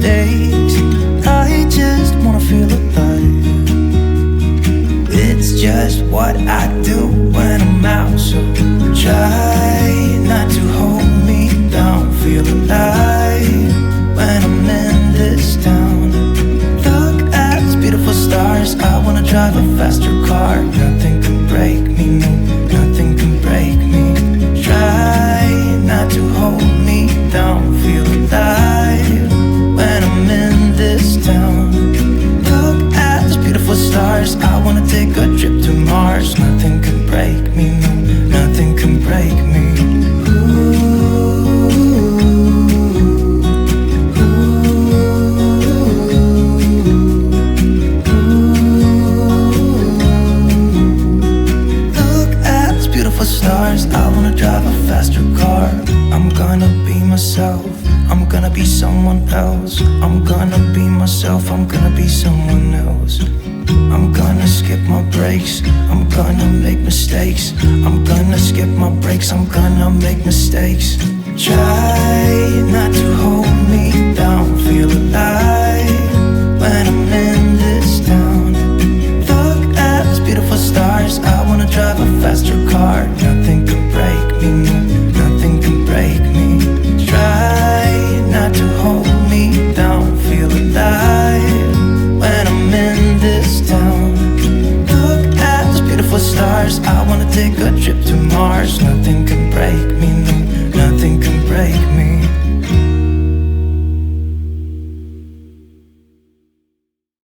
mistakes. I just wanna feel alive. It's just what I do when I'm out, so try not to hold me down. Feel alive when I'm in this town. Look at these beautiful stars. I wanna drive a faster car. Nothing can break me, no, nothing can break me. Try not to hold me down. Feel alive when I'm in this town. Look at these beautiful stars. I wanna take a trip to Mars. Nothing can break me, no, nothing can break me. Stars, I wanna drive a faster car. I'm gonna be myself, I'm gonna be someone else. I'm gonna be myself, I'm gonna be someone else. I'm gonna skip my breaks, I'm gonna make mistakes. I'm gonna skip my breaks, I'm gonna make mistakes. Try not to hold me down. Feel alive when I'm in this town. Look at these beautiful stars. I wanna drive a faster car. Nothing can break me, no, nothing can break me. Try not to hold me down. Feel alive when I'm in this town. Look at those beautiful stars. I wanna take a trip to Mars. Nothing